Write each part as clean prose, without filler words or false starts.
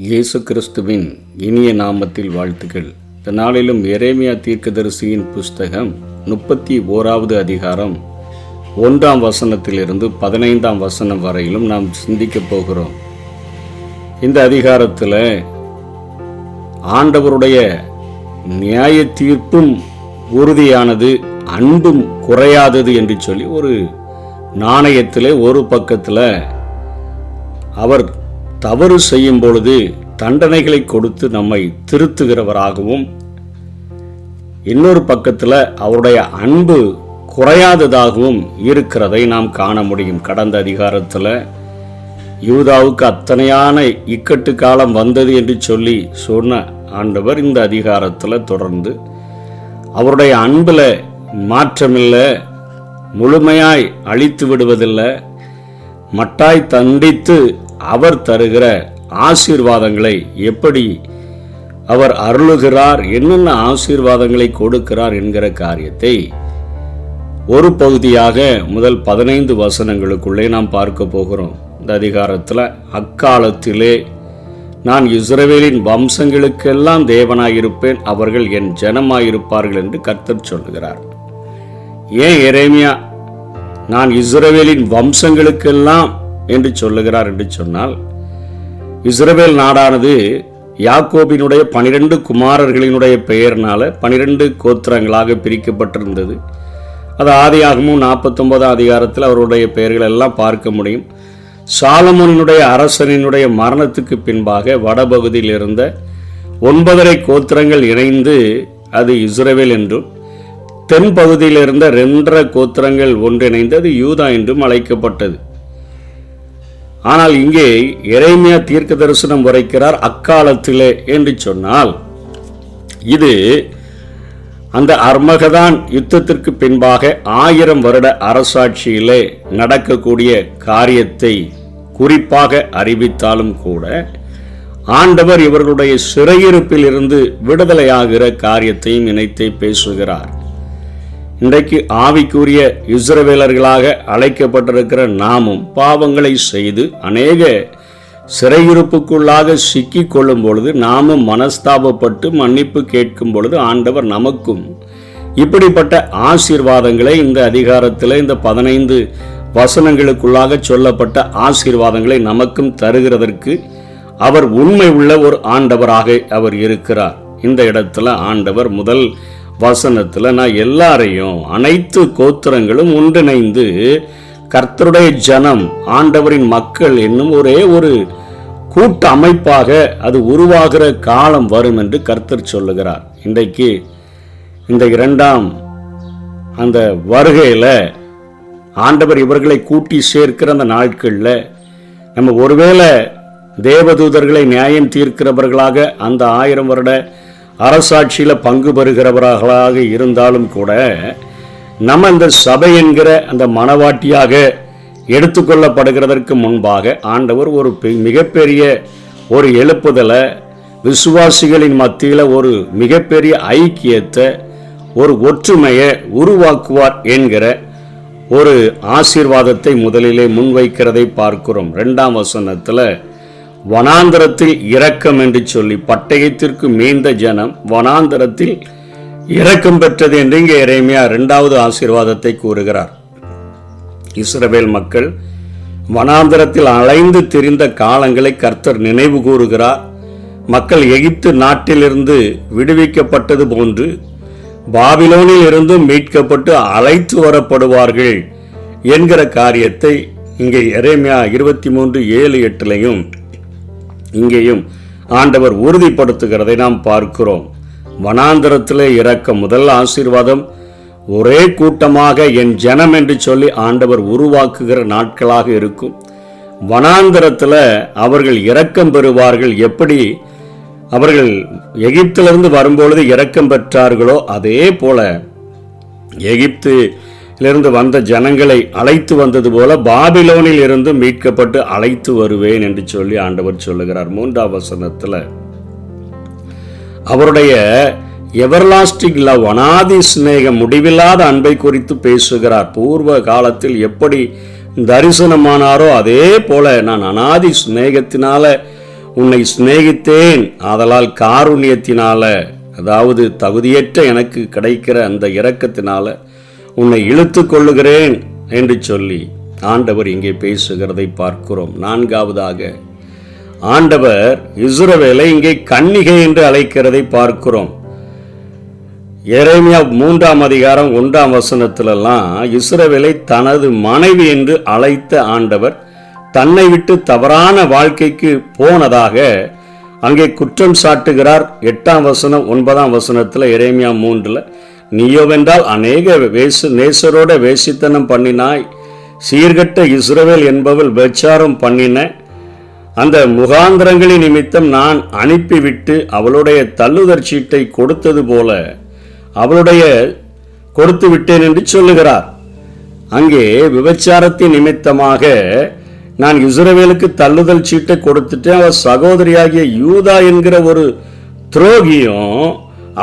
இயேசு கிறிஸ்துவின் இனிய நாமத்தில் வாழ்த்துக்கள். இந்த நாளிலும் எரேமியா தீர்க்கதரிசியின் புஸ்தகம் 31வது அதிகாரம் 1ஆம் வசனத்திலிருந்து 15ஆம் வசனம் வரையிலும் நாம் சிந்திக்கப் போகிறோம். இந்த அதிகாரத்தில் ஆண்டவருடைய நியாய தீர்ப்பும் உறுதியானது, அன்பும் குறையாதது என்று சொல்லி ஒரு நாணயத்தில் ஒரு பக்கத்தில் அவர் தவறு செய்யும் பொழுது தண்டனைகளை கொடுத்து நம்மை திருத்துகிறவராகவும், இன்னொரு பக்கத்தில் அவருடைய அன்பு குறையாததாகவும் இருக்கிறதை நாம் காண முடியும். கடந்த அதிகாரத்தில் யூதாவுக்கு அத்தனையான இக்கட்டு காலம் வந்தது என்று சொல்லி சொன்ன ஆண்டவர் இந்த அதிகாரத்தில் தொடர்ந்து அவருடைய அன்பில் மாற்றமில்லை, முழுமையாய் அழித்து விடுவதில்லை, மட்டாய் தண்டித்து அவர் தருகிற ஆசீர்வாதங்களை எப்படி அவர் அருளுகிறார், என்னென்ன ஆசீர்வாதங்களை கொடுக்கிறார் என்கிற காரியத்தை ஒரு பகுதியாக முதல் 15 வசனங்களுக்குள்ளே நாம் பார்க்க போகிறோம். இந்த அதிகாரத்தில் அக்காலத்திலே நான் இஸ்ரவேலின் வம்சங்களுக்கெல்லாம் தேவனாயிருப்பேன், அவர்கள் என் ஜனமாயிருப்பார்கள் என்று கர்த்தர் சொல்லுகிறார். ஏன் எரேமியா நான் இஸ்ரவேலின் வம்சங்களுக்கெல்லாம் என்று சொல்லுகிறார் என்று சொன்னால், இஸ்ரவேல் நாடானது யாக்கோபினுடைய 12 குமாரர்களினுடைய பெயர்னால 12 கோத்திரங்களாக பிரிக்கப்பட்டிருந்தது. அது ஆதியாகமும் 49 அதிகாரத்தில் அவருடைய பெயர்கள் எல்லாம் பார்க்க முடியும். சாலமோனினுடைய அரசனினுடைய மரணத்துக்கு பின்பாக வடபகுதியில் இருந்த 9 கோத்திரங்கள் இணைந்து அது இஸ்ரவேல் என்றும், தென் பகுதியில் இருந்த 2 கோத்திரங்கள் ஒன்றிணைந்து அது யூதா என்றும் அழைக்கப்பட்டது. ஆனால் இங்கே எரேமியா தீர்க்க தரிசனம் உரைக்கிறார் அக்காலத்திலே என்று சொன்னால், இது அந்த அர்மகதான் யுத்தத்திற்கு பின்பாக 1000 வருட அரசாட்சியிலே நடக்கக்கூடிய காரியத்தை குறிப்பாக அறிவித்தாலும் கூட, ஆண்டவர் இவர்களுடைய சிறையிருப்பில் இருந்து விடுதலையாகிற காரியத்தையும் இணைத்தே பேசுகிறார். இன்றைக்கு ஆவிக்குரிய இஸ்ரவேலர்களாக அழைக்கப்பட்டிருக்கிற நாமும் பாவங்களை செய்து அநேக சிறையிருப்புக்குள்ளாக சிக்கிக் கொள்ளும் பொழுது நாமும் மனஸ்தாபப்பட்டு மன்னிப்பு கேட்கும் பொழுது ஆண்டவர் நமக்கும் இப்படிப்பட்ட ஆசீர்வாதங்களை இந்த அதிகாரத்தில் இந்த 15 வசனங்களுக்குள்ளாக சொல்லப்பட்ட ஆசீர்வாதங்களை நமக்கும் தருகிறதற்கு அவர் உண்மை உள்ள ஒரு ஆண்டவராக அவர் இருக்கிறார். இந்த இடத்துல ஆண்டவர் முதல் வசனத்தில் நான் எல்லாரையும், அனைத்து கோத்திரங்களும் ஒன்றிணைந்து கர்த்தருடைய ஜனம், ஆண்டவரின் மக்கள் என்னும் ஒரே ஒரு கூட்ட அமைப்பாக அது உருவாகிற காலம் வரும் என்று கர்த்தர் சொல்லுகிறார். இன்றைக்கு இந்த 2ஆம் அந்த வருகையில் ஆண்டவர் இவர்களை கூட்டி சேர்க்கிற அந்த நாட்களில் நம்ம ஒருவேளை தேவதூதர்களை நியாயம் தீர்க்கிறவர்களாக அந்த 1000 வருட அரசாட்சியில் பங்கு பெறுகிறவர்களாக இருந்தாலும் கூட, நம்ம இந்த சபை என்கிற அந்த மனவாட்டியாக எடுத்துக்கொள்ளப்படுகிறதற்கு முன்பாக ஆண்டவர் ஒரு மிகப்பெரிய ஒரு எழுப்புதலை, விசுவாசிகளின் மத்தியில் ஒரு மிகப்பெரிய ஐக்கியத்தை, ஒரு ஒற்றுமையை உருவாக்குவார் என்கிற ஒரு ஆசீர்வாதத்தை முதலிலே முன்வைக்கிறதை பார்க்கிறோம். 2ஆம் வசனத்தில் வனாந்தரத்தில் இரக்கம் என்று சொல்லி, பட்டயத்திற்கு மீந்த ஜனம் வனாந்தரத்தில் இரக்கம் பெற்றது என்று இங்கே எரேமியா 2வது ஆசீர்வாதத்தை கூறுகிறார். இஸ்ரவேல் மக்கள் வனாந்தரத்தில் அலைந்து திரிந்த காலங்களை கர்த்தர் நினைவு கூறுகிறார். மக்கள் எகிப்து நாட்டிலிருந்து விடுவிக்கப்பட்டது போன்று பாபிலோனில் இருந்து மீட்கப்பட்டு அழைத்து வரப்படுவார்கள் என்கிற காரியத்தை இங்கே எரேமியா 23:7-8 இங்கேயும் ஆண்டவர் உறுதிப்படுத்துகிறதை நாம் பார்க்கிறோம். வனாந்தரத்திலே இரக்கம், முதல் ஆசீர்வாதம் ஒரே கூட்டமாக என் ஜனம் என்று சொல்லி ஆண்டவர் உருவாக்குகிற நாட்களாக இருக்கும். வனாந்தரத்தில் அவர்கள் இரக்கம் பெறுவார்கள். எப்படி அவர்கள் எகிப்திலிருந்து வரும்பொழுது இரக்கம் பெற்றார்களோ அதே போல எகிப்திலிருந்து வந்த ஜனங்களை அழைத்து வந்தது போல பாபிலோனில் இருந்து மீட்கப்பட்டு அழைத்து வருவேன் என்று சொல்லி ஆண்டவர் சொல்லுகிறார். 3ஆம் வசனத்தில் அவருடைய எவர்லாஸ்டிங் லவ், அனாதி சிநேகம், முடிவில்லாத அன்பை குறித்து பேசுகிறார். பூர்வ காலத்தில் எப்படி தரிசனமானாரோ அதே போல நான் அனாதி சிநேகத்தினால உன்னை சிநேகித்தேன், ஆதலால் காருண்யத்தினால, அதாவது தகுதியற்ற எனக்கு கிடைக்கிற அந்த இரக்கத்தினால உன்னை இழுத்து கொள்ளுகிறேன் என்று சொல்லி ஆண்டவர் இங்கே பேசுகிறதை பார்க்கிறோம். நான்காவதாக ஆண்டவர் இஸ்ரவேலை இங்கே கன்னிகை என்று அழைக்கிறதை பார்க்கிறோம். எரேமியா 3ஆம் அதிகாரம் 1ஆம் வசனத்திலெல்லாம் இஸ்ரவேலை தனது மனைவி என்று அழைத்த ஆண்டவர் தன்னை விட்டு தவறான வாழ்க்கைக்கு போனதாக அங்கே குற்றம் சாட்டுகிறார். 8ஆம் வசனம் 9ஆம் வசனத்தில் எரேமியா 3, நீயோவென்றால் அநேக நேசரோட வேசித்தனம் பண்ணினாய், சீர்கட்ட இஸ்ரவேல் என்பவள் விபச்சாரம் பண்ணின அந்த முகாந்திரங்களின் நிமித்தம் நான் அனுப்பிவிட்டு அவளுடைய தள்ளுதற் சீட்டை கொடுத்தது போல அவளுடைய கொடுத்து விட்டேன் என்று சொல்லுகிறார். அங்கே விபச்சாரத்தின் நிமித்தமாக நான் இஸ்ரவேலுக்கு தள்ளுதல் சீட்டை கொடுத்துட்டேன். அவள் சகோதரியாகிய யூதா என்கிற ஒரு துரோகியும்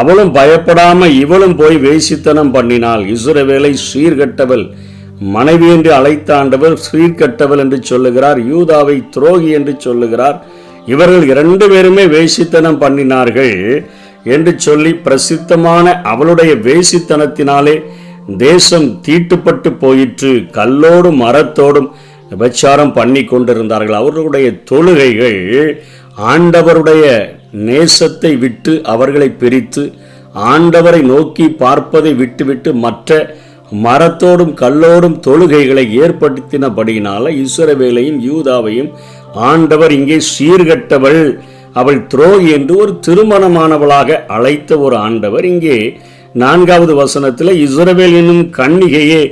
அவளும் பயப்படாம இவளும் போய் வேசித்தனம் பண்ணினாள். இஸ்ரவேலை சீர்கட்டவள் மனைவி என்று அழைத்த ஆண்டவர் சீர்கட்டவள் என்று சொல்லுகிறார், யூதாவை துரோகி என்று சொல்லுகிறார். இவர்கள் 2 பேருமே வேசித்தனம் பண்ணினார்கள் என்று சொல்லி பிரசித்தமான அவளுடைய வேசித்தனத்தினாலே தேசம் தீட்டுப்பட்டு போயிற்று. கல்லோடும் மரத்தோடும் விபச்சாரம் பண்ணி கொண்டிருந்தார்கள். அவர்களுடைய தொழுகைகள் ஆண்டவருடைய நேசத்தை விட்டு அவர்களை பிரித்து ஆண்டவரை நோக்கி பார்ப்பதை விட்டுவிட்டு மற்ற மரத்தோடும் கல்லோடும் தொழுகைகளை ஏற்படுத்தினபடியினால இஸ்ரவேலையும் யூதாவையும் ஆண்டவர் இங்கே சீர்கட்டவள், அவள் துரோகி என்று ஒரு திருமணமானவளாக அழைத்த ஒரு ஆண்டவர் இங்கே 4வது வசனத்தில் இஸ்ரவேல் என்னும் கன்னிகையே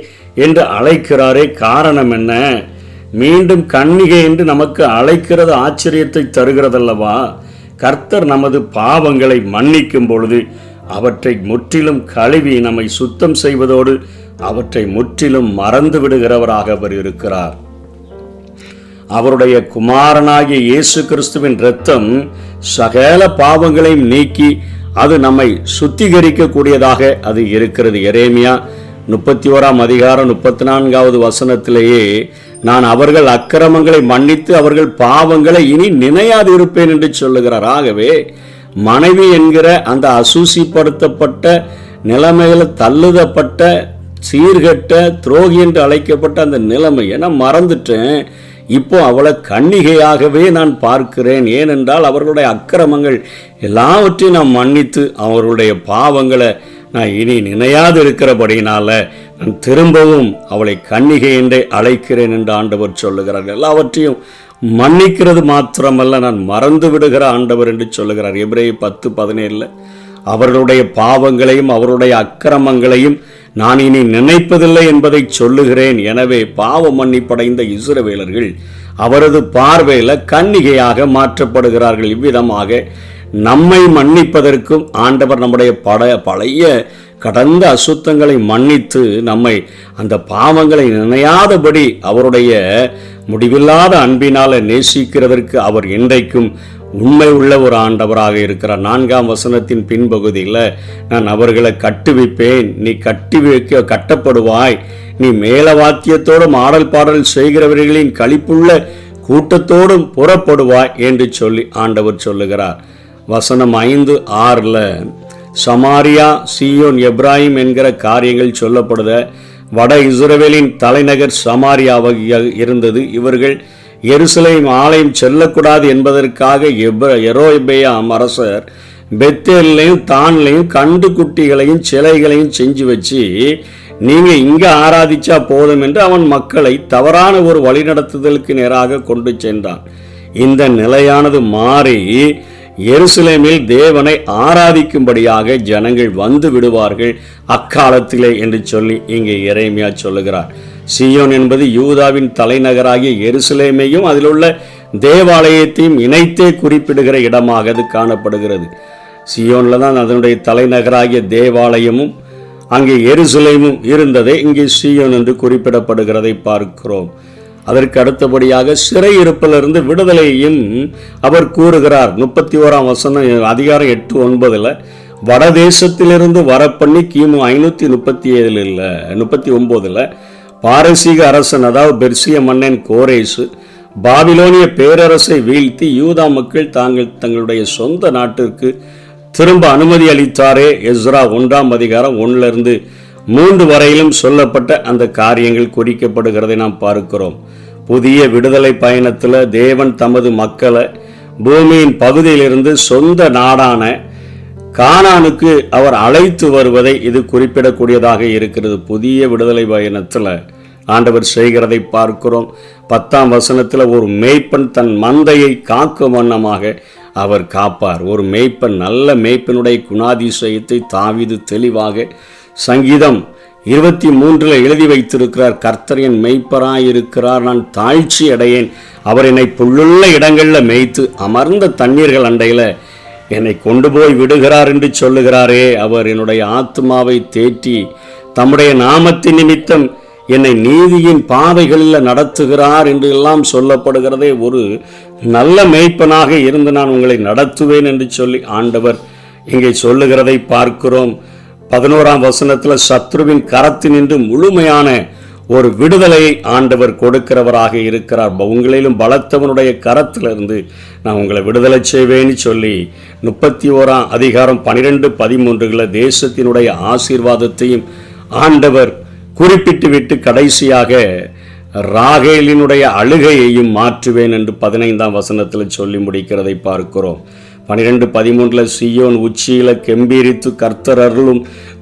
என்று அழைக்கிறாரே. காரணம் என்ன? மீண்டும் கன்னிகை என்று நமக்கு அழைக்கிறது ஆச்சரியத்தை தருகிறதல்லவா? கர்த்தர் நமது பாவங்களை மன்னிக்கும் பொழுது அவற்றை முற்றிலும் கழுவி நம்மை சுத்தம் செய்வதோடு அவற்றை முற்றிலும் மறந்து விடுகிறவராக அவர் இருக்கிறார். அவருடைய குமாரனாகிய இயேசு கிறிஸ்துவின் இரத்தம் சகல பாவங்களையும் நீக்கி அது நம்மை சுத்திகரிக்க கூடியதாக அது இருக்கிறது. எரேமியா 31ஆம் அதிகாரம் 34வது வசனத்திலேயே நான் அவர்கள் அக்கிரமங்களை மன்னித்து அவர்கள் பாவங்களை இனி நினையாது இருப்பேன் என்று சொல்லுகிறார். ஆகவே மனைவி என்கிற அந்த அசூசிப்படுத்தப்பட்ட நிலைமையில தள்ளுதப்பட்ட சீர்கட்ட துரோகி என்று அழைக்கப்பட்ட அந்த நிலைமையை நான் மறந்துட்டேன். இப்போ அவளை கன்னிகையாகவே நான் பார்க்கிறேன். ஏனென்றால் அவர்களுடைய அக்கிரமங்கள் எல்லாவற்றையும் நான் மன்னித்து அவர்களுடைய பாவங்களை நான் இனி நினையாது இருக்கிறபடினால நான் திரும்பவும் அவளை கன்னிகை என்றே அழைக்கிறேன் என்று ஆண்டவர் சொல்லுகிறார். எல்லாவற்றையும் மன்னிக்கிறது மாத்திரமல்ல, நான் மறந்து விடுகிற ஆண்டவர் என்று சொல்லுகிறார். எபிரேயர் 10:17 அவர்களுடைய பாவங்களையும் அவருடைய அக்கிரமங்களையும் நான் இனி நினைப்பதில்லை என்பதை சொல்லுகிறேன். எனவே பாவ மன்னிப்படைந்த இஸ்ரவேலர்கள் அவரது பார்வையில கன்னிகையாக மாற்றப்படுகிறார்கள். இவ்விதமாக நம்மை மன்னிப்பதற்கும் ஆண்டவர் நம்முடைய பழைய கடந்த அசுத்தங்களை மன்னித்து நம்மை அந்த பாவங்களை நினையாதபடி அவருடைய முடிவில்லாத அன்பினால நேசிக்கிறதற்கு அவர் இன்றைக்கும் உண்மை உள்ள ஒரு ஆண்டவராக இருக்கிறார். 4ஆம் வசனத்தின் பின்பகுதியில் நான் அவர்களை கட்டுவிப்பேன், நீ கட்டப்படுவாய், நீ மேலவாத்தியத்தோடும் ஆடல் பாடல் செய்கிறவர்களின் களிப்புள்ள கூட்டத்தோடும் புறப்படுவாய் என்று சொல்லி ஆண்டவர் சொல்லுகிறார். வசனம் 5-6 சமாரியா, சீயோன், எப்ராஹிம் என்கிற காரியங்கள் சொல்லப்படுத. வட இஸ்ரவேலின் தலைநகர் சமாரியாவாக இருந்தது. இவர்கள் எருசலேம் ஆலயம் செல்லக்கூடாது என்பதற்காக யெரொபெயாம் அரசர் பெத்தேலையும் தான்லையும் கண்டு குட்டிகளையும் சிலைகளையும் செஞ்சு வச்சு நீங்க இங்க ஆராதிச்சா போதும் என்று அவன் மக்களை தவறான ஒரு வழிநடத்துதலுக்கு நேராக கொண்டு சென்றான். இந்த நிலையானது மாறி எருசலேமில் தேவனை ஆராதிக்கும்படியாக ஜனங்கள் வந்து விடுவார்கள் அக்காலத்திலே என்று சொல்லி இங்கே எரேமியா சொல்லுகிறார். சீயோன் என்பது யூதாவின் தலைநகராகிய எருசலேமையும் அதில் உள்ள தேவாலயத்தையும் இணைத்தே குறிப்பிடுகிற இடமாக அது காணப்படுகிறது. சீயோன்ல தான் அதனுடைய தலைநகராகிய தேவாலயமும் அங்கே எருசலேமும் இருந்ததே இங்கே சீயோன் என்று குறிப்பிடப்படுகிறதை பார்க்கிறோம். அதற்கு அடுத்தபடியாக சிறையிருப்பிலிருந்து விடுதலையையும் அவர் கூறுகிறார். 31ஆம் வசனம் அதிகாரம் 8-9 வடதேசத்திலிருந்து வரப்பண்ணி கிமு 539 பாரசீக அரசன், அதாவது பெர்சிய மன்னன் கோரேசு பாபிலோனிய பேரரசை வீழ்த்தி யூதா மக்கள் தங்களுடைய சொந்த நாட்டிற்கு திரும்ப அனுமதி அளித்தாரே. எஸ்ரா 1 அதிகாரம் 1-3 வரையிலும் சொல்லப்பட்ட அந்த காரியங்கள் குறிக்கப்படுகிறதை நாம் பார்க்கிறோம். புதிய விடுதலை பயணத்தில் தேவன் தமது மக்களை பூமியின் பகுதியிலிருந்து சொந்த நாடான கானானுக்கு அவர் அழைத்து வருவதை இது குறிப்பிடக்கூடியதாக இருக்கிறது. புதிய விடுதலை பயணத்தில் ஆண்டவர் செய்கிறதை பார்க்கிறோம். 10ஆம் வசனத்தில் ஒரு மேய்ப்பன் தன் மந்தையை காக்கும் வண்ணமாக அவர் காப்பார். ஒரு மேய்ப்பன், நல்ல மேய்ப்பனுடைய குணாதிசயத்தை தாவீது தெளிவாக சங்கீதம் 23 எழுதி வைத்திருக்கிறார். கர்த்தர் என் மேய்ப்பராயிருக்கிறார், நான் தாழ்ச்சி அடையேன். அவர் என்னை புல்லுள்ள இடங்களில் மேய்த்து அமர்ந்த தண்ணீர்கள் அண்டையில் என்னை கொண்டு போய் விடுகிறார் என்று சொல்லுகிறாரே. அவர் என்னுடைய ஆத்மாவை தேற்றி தம்முடைய நாமத்தின் நிமித்தம் என்னை நீதியின் பாதைகளில் நடத்துகிறார் என்று எல்லாம் சொல்லப்படுகிறதே. ஒரு நல்ல மேய்ப்பனாக இருந்து நான் உங்களை நடத்துவேன் என்று சொல்லி ஆண்டவர் இங்கே சொல்லுகிறதை பார்க்கிறோம். 11ஆம் வசனத்தில் சத்ருவின் கரத்தினின்று முழுமையான ஒரு விடுதலையை ஆண்டவர் கொடுக்கிறவராக இருக்கிறார். உங்களிலும் பலத்தவனுடைய கரத்திலிருந்து நான் உங்களை விடுதலை செய்வேன்னு சொல்லி 31ஆம் அதிகாரம் 12-13 தேசத்தினுடைய ஆசீர்வாதத்தையும் ஆண்டவர் குறிப்பிட்டு விட்டு கடைசியாக ராகேலினுடைய அழுகையையும் மாற்றுவேன் என்று 15ஆம் வசனத்தில் சொல்லி முடிக்கிறதை பார்க்கிறோம். 12-13 சீயோன் உச்சியில கெம்பீரித்து கர்த்தர் அருளும்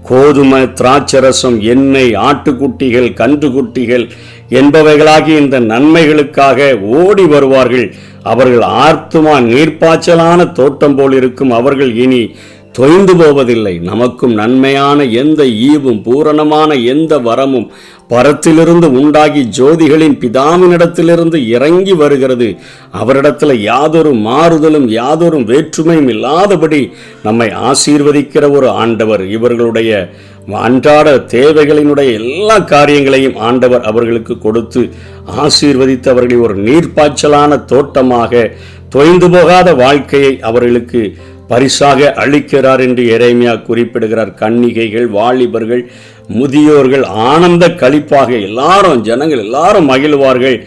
கோதுமை, திராட்சரசம், எண்ணெய், ஆட்டுக்குட்டிகள், கன்றுக்குட்டிகள் என்பவைகளாகி இந்த நன்மைகளுக்காக ஓடி வருவார்கள். அவர்கள் ஆர்த்துமா நீர்ப்பாய்ச்சலான தோட்டம் போல் இருக்கும். அவர்கள் இனி தொய்ந்து போவதில்லை. நமக்கும் நன்மையான எந்த ஈவும் பூரணமான எந்த வரமும் பரத்திலிருந்து உண்டாகி ஜோதிகளின் பிதாவினிடத்திலிருந்து இறங்கி வருகிறது. அவரிடத்தில் யாதொரு மாறுதலும் யாதொரு வேற்றுமையும் இல்லாதபடி நம்மை ஆசீர்வதிக்கிற ஒரு ஆண்டவர். இவர்களுடைய அன்றாட தேவைகளினுடைய எல்லா காரியங்களையும் ஆண்டவர் அவர்களுக்கு கொடுத்து ஆசீர்வதித்து அவர்களை ஒரு நீர்ப்பாய்ச்சலான தோட்டமாக தொய்ந்து போகாத வாழ்க்கையை அவர்களுக்கு பரிசாக அளிக்கிறார் என்று எரேமியா குறிப்பிடுகிறார். கன்னிகைகள், வாலிபர்கள், முதியோர்கள் ஆனந்த களிப்பாக ஜனங்கள் எல்லாரும் மகிழ்வார்கள்.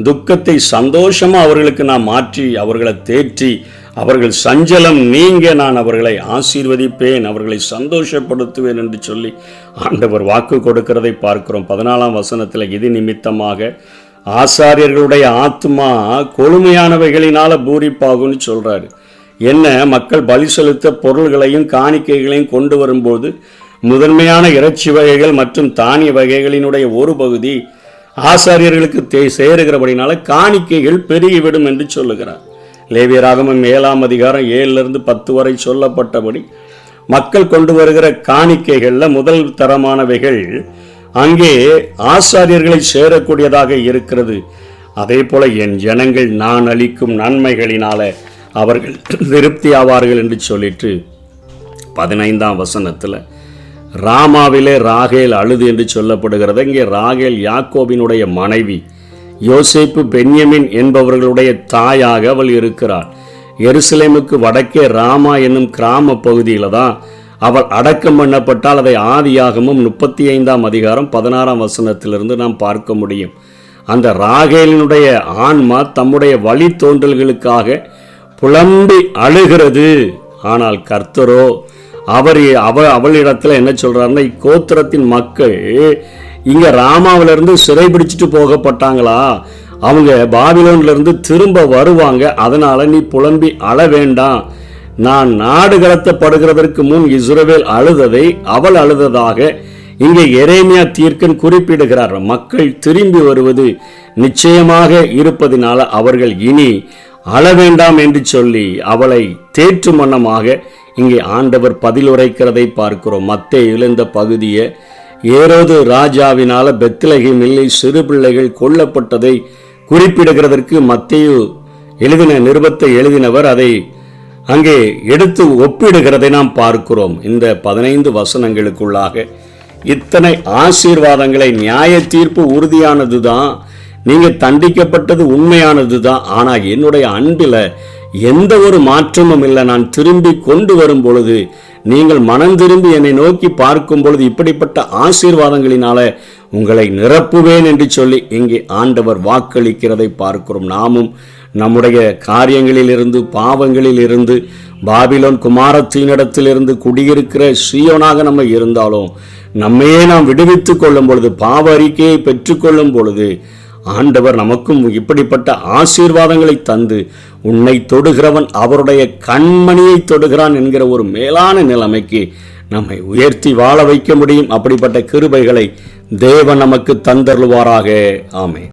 துக்கத்தை சந்தோஷமா அவர்களுக்கு நான் மாற்றி அவர்களை தேற்றி அவர்கள் சஞ்சலம் நீங்க நான் அவர்களை ஆசீர்வதிப்பேன், அவர்களை சந்தோஷப்படுத்துவேன் என்று சொல்லி ஆண்டவர் வாக்கு கொடுக்கிறதை பார்க்கிறோம். 14ஆம் வசனத்தில் இது நிமித்தமாக ஆசாரியர்களுடைய ஆத்மா கொழுமையானவைகளினால பூரிப்பாகும்னு சொல்றாரு. என்ன, மக்கள் பலி செலுத்த பொருள்களையும் காணிக்கைகளையும் கொண்டு வரும்போது முதன்மையான இறைச்சி வகைகள் மற்றும் தானிய வகைகளினுடைய ஒரு பகுதி ஆசாரியர்களுக்கு சேருகிறபடினால காணிக்கைகள் பெருகிவிடும் என்று சொல்லுகிறார். லேவியராகமம் 7ஆம் அதிகாரம் 7-10 வரை சொல்லப்பட்டபடி மக்கள் கொண்டு வருகிற காணிக்கைகளில் முதல் தரமானவைகள் அங்கே ஆசாரியர்களை சேரக்கூடியதாக இருக்கிறது. அதே போல என் ஜனங்கள் நான் அளிக்கும் நன்மைகளினால அவர்கள் திருப்தி ஆவார்கள் என்று சொல்லிட்டு 15ஆம் வசனத்தில் ராமாவிலே ராகேல் அழுது என்று சொல்லப்படுகிறது. இங்கே ராகேல் யாக்கோபினுடைய மனைவி, யோசேப்பு பென்யமின் என்பவர்களுடைய தாயாக அவள் இருக்கிறாள். எருசலேமுக்கு வடக்கே ராமா என்னும் கிராம பகுதியில் தான் அவள் அடக்கம் பண்ணப்பட்டால் அதை ஆதியாகமும் 35ஆம் அதிகாரம் 16ஆம் வசனத்திலிருந்து நாம் பார்க்க முடியும். அந்த ராகேலினுடைய ஆன்மா தம்முடைய வழித்தோன்றல்களுக்காக புலம்பி அழுகிறது. ஆனால் கர்த்தரோ அவளிடத்துல என்ன சொல்றாருன்னா, இக்கோத்திரத்தின் மக்கள் இங்க ராமாவிலிருந்து சிறைபிடிச்சிட்டு போகப்பட்டாங்களா, அவங்க பாபிலோன்ல இருந்து திரும்ப வருவாங்க, அதனால நீ புலம்பி அழ வேண்டாம். நான் நாடு கடத்தப்படுகிறதற்கு முன் இஸ்ரவேல் அழுததை அவள் அழுததாக இங்கே எரேமியா தீர்க்கன் குறிப்பிடுகிறார். மக்கள் திரும்பி வருவது நிச்சயமாக இருப்பதினால அவர்கள் இனி அழ வேண்டாம் என்று சொல்லி அவளை தேற்றும் வண்ணமாக இங்கே ஆண்டவர் பதிலுரைக்கிறதை பார்க்கிறோம். மத்தேயுவில் இந்த பகுதியை ஏரோது ராஜாவினால பெத்லகேமில் சிறு பிள்ளைகள் கொல்லப்பட்டதை குறிப்பிடுகிறதற்கு மத்தேயு நிருபத்தை எழுதினவர் அதை அங்கே எடுத்து ஒப்பிடுகிறதை நாம் பார்க்கிறோம். இந்த 15 வசனங்களுக்குள்ளாக இத்தனை ஆசீர்வாதங்களை, நியாய தீர்ப்பு உறுதியானதுதான், நீங்க தண்டிக்கப்பட்டது உண்மையானதுதான், ஆனா என்னுடைய அன்பில எந்த ஒரு மாற்றமும் இல்லை. நான் திரும்பி கொண்டு வரும் பொழுது நீங்கள் மனம் திரும்பி என்னை நோக்கி பார்க்கும் பொழுது இப்படிப்பட்ட ஆசீர்வாதங்களினால உங்களை நிரப்புவேன் என்று சொல்லி இங்கே ஆண்டவர் வாக்களிக்கிறதை பார்க்கிறோம். நாமும் நம்முடைய காரியங்களிலிருந்து, பாவங்களிலிருந்து, பாபிலோன் குமாரத்தினிடத்திலிருந்து குடியிருக்கிற சீயோனாக நம்ம இருந்தாலும் நம்மையே நாம் விடுவித்துக் கொள்ளும் பொழுது, பாவ அறிக்கையை பெற்றுக்கொள்ளும் பொழுது ஆண்டவர் நமக்கும் இப்படிப்பட்ட ஆசீர்வாதங்களை தந்து, உன்னை தொடுகிறவன் அவருடைய கண்மணியை தொடுகிறான் என்கிற ஒரு மேலான நிலைமைக்கு நம்மை உயர்த்தி வாழ வைக்க முடியும். அப்படிப்பட்ட கிருபைகளை தேவன் நமக்கு தந்தருள்வாராக. ஆமென்.